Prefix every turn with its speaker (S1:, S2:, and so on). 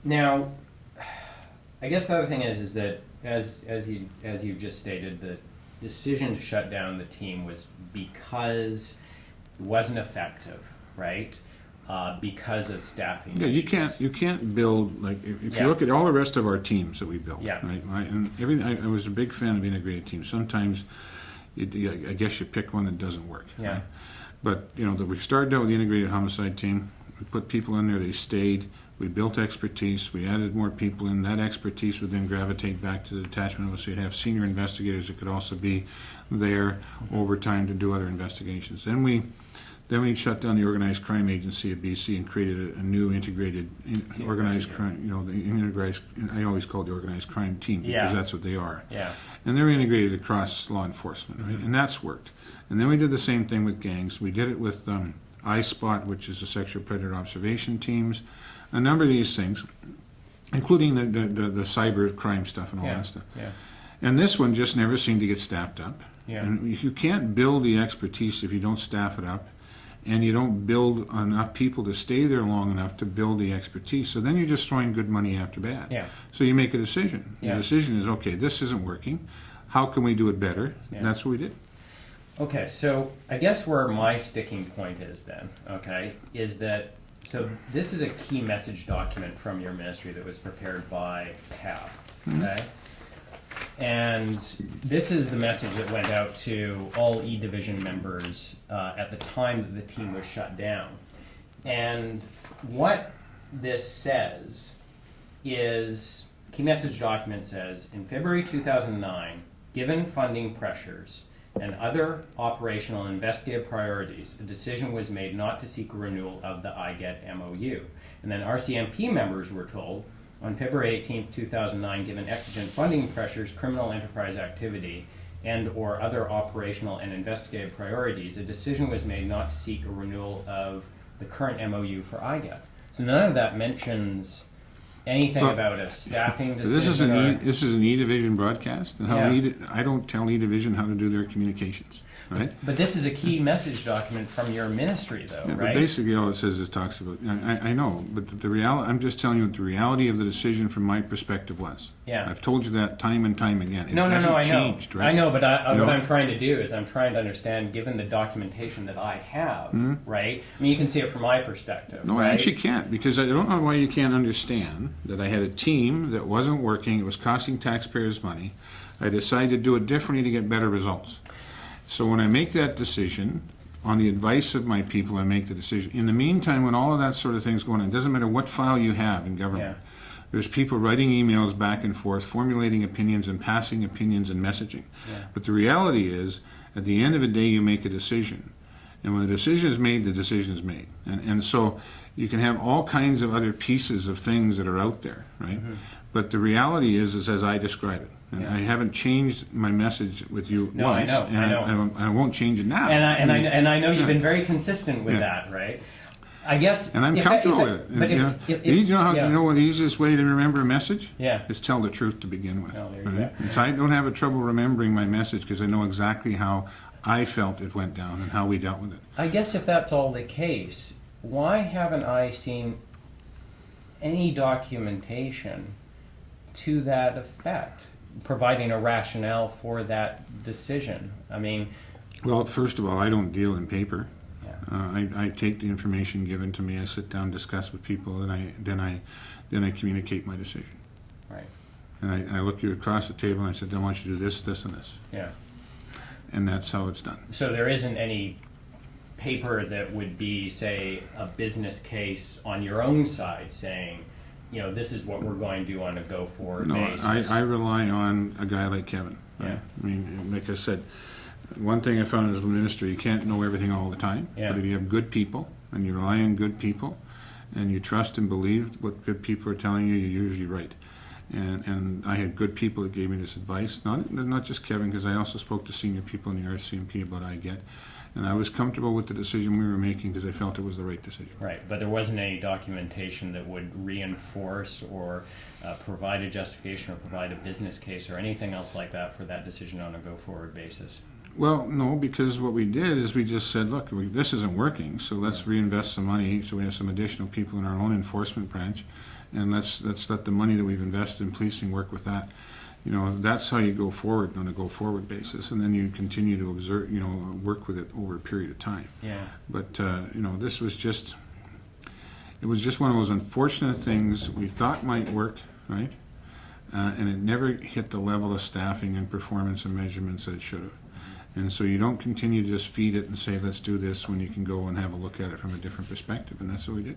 S1: Now, I guess the other thing is that as you just stated, the decision to shut down the team was because it wasn't effective, right? Because of staffing
S2: Yeah,
S1: issues.
S2: you can't build, like, if
S1: Yeah.
S2: you look at all the rest of our teams that we built,
S1: Yeah.
S2: right? And I was a big fan of integrated teams. Sometimes, I guess you pick one that doesn't work.
S1: Yeah.
S2: Right? But, we started out with the integrated homicide team. We put people in there, they stayed. We built expertise. We added more people in. That expertise would then gravitate back to the detachment office. So you'd have senior investigators that could also be there over time to do other investigations. Then we shut down the organized crime agency at BC and created a new integrated organized crime. The integrated. I always call it the organized crime team because
S1: Yeah.
S2: that's what they are.
S1: Yeah.
S2: And they're integrated across law enforcement, right? And that's worked. And then we did the same thing with gangs. We did it with iSpot, which is the sexual predator observation teams. A number of these things, including the cyber crime stuff and all that stuff.
S1: Yeah.
S2: And this one just never seemed to get staffed up.
S1: Yeah.
S2: And you can't build the expertise if you don't staff it up, and you don't build enough people to stay there long enough to build the expertise. So then you're just throwing good money after bad.
S1: Yeah.
S2: So you make a decision.
S1: Yeah.
S2: The decision is, okay, this isn't working. How can we do it better?
S1: Yeah.
S2: And that's what we did.
S1: Okay, so I guess where my sticking point is then, okay, is that, so this is a key message document from your ministry that was prepared by PAB, okay? And this is the message that went out to all E-Division members at the time that the team was shut down. And what this says is, key message document says, in February 2009, given funding pressures and other operational and investigative priorities, a decision was made not to seek a renewal of the IGET MOU. And then RCMP members were told, on February 18, 2009, given exigent funding pressures, criminal enterprise activity, and or other operational and investigative priorities, a decision was made not to seek a renewal of the current MOU for IGET. So none of that mentions anything
S2: Well,
S1: about a staffing decision.
S2: This is an E-Division broadcast, and
S1: Yeah.
S2: I don't tell E-Division how to do their communications, right?
S1: But this is a key message document from your ministry, though,
S2: Yeah, but
S1: right?
S2: basically all it says is talks about, I know, but the reality, I'm just telling you what the reality of the decision from my perspective was.
S1: Yeah.
S2: I've told you that time and time again. It
S1: No,
S2: hasn't
S1: I know.
S2: changed, right?
S1: I know, but
S2: You
S1: what
S2: know?
S1: I'm trying to do is I'm trying to understand, given the documentation that I have, right? I mean, you can see it from my perspective,
S2: No,
S1: right?
S2: I actually can't, because I don't know why you can't understand that I had a team that wasn't working, it was costing taxpayers money. I decided to do it differently to get better results. So when I make that decision, on the advice of my people, I make the decision. In the meantime, when all of that sort of thing's going on, it doesn't matter what file you have in government. There's people writing emails back and forth, formulating opinions and passing opinions and messaging.
S1: Yeah.
S2: But the reality is, at the end of the day, you make a decision. And when the decision is made, the decision is made. And so you can have all kinds of other pieces of things that are out there, right? But the reality is as I describe it. And
S1: Yeah.
S2: I haven't changed my message with you
S1: No, I
S2: once.
S1: know,
S2: And
S1: I know.
S2: I won't change it now.
S1: And I know you've
S2: yeah.
S1: been very consistent with
S2: Yeah.
S1: that, right? I guess.
S2: And I'm
S1: if
S2: comfortable
S1: I-
S2: with it.
S1: But
S2: you know,
S1: yeah.
S2: you know what the easiest way to remember a message?
S1: Yeah.
S2: Is tell the truth to begin with.
S1: Oh, there you
S2: right?
S1: go.
S2: And so I don't have a trouble remembering my message because I know exactly how I felt it went down and how we dealt with it.
S1: I guess if that's all the case, why haven't I seen any documentation to that effect, providing a rationale for that decision? I mean,
S2: Well, first of all, I don't deal in paper.
S1: yeah.
S2: I take the information given to me. I sit down, discuss with people, and then I communicate my decision.
S1: Right.
S2: And I look you across the table and I said, I want you to do this, this, and this.
S1: Yeah.
S2: And that's how it's done.
S1: So there isn't any paper that would be, say, a business case on your own side saying, you know, this is what we're going to do on a go-forward
S2: No,
S1: basis.
S2: I rely on a guy like Kevin. Right?
S1: Yeah.
S2: I mean, like I said, one thing I found as a minister, you can't know everything all the time.
S1: Yeah.
S2: But if you have good people and you rely on good people and you trust and believe what good people are telling you, you're usually right. And I had good people that gave me this advice, not just Kevin, because I also spoke to senior people in the RCMP about IGET. And I was comfortable with the decision we were making because I felt it was the right decision.
S1: Right, but there wasn't any documentation that would reinforce or provide a justification or provide a business case or anything else like that for that decision on a go-forward basis.
S2: Well, no, because what we did is we just said, look, this isn't working, so let's reinvest some money so we have some additional people in our own enforcement branch and let's let the money that we've invested in policing work with that. You know, that's how you go forward on a go-forward basis, and then you continue to observe, you know, work with it over a period of time.
S1: Yeah.
S2: But, you know, this was just, it was just one of those unfortunate things we thought might work, right? And it never hit the level of staffing and performance and measurements that it should have. And so you don't continue to just feed it and say, let's do this, when you can go and have a look at it from a different perspective, and that's what we did.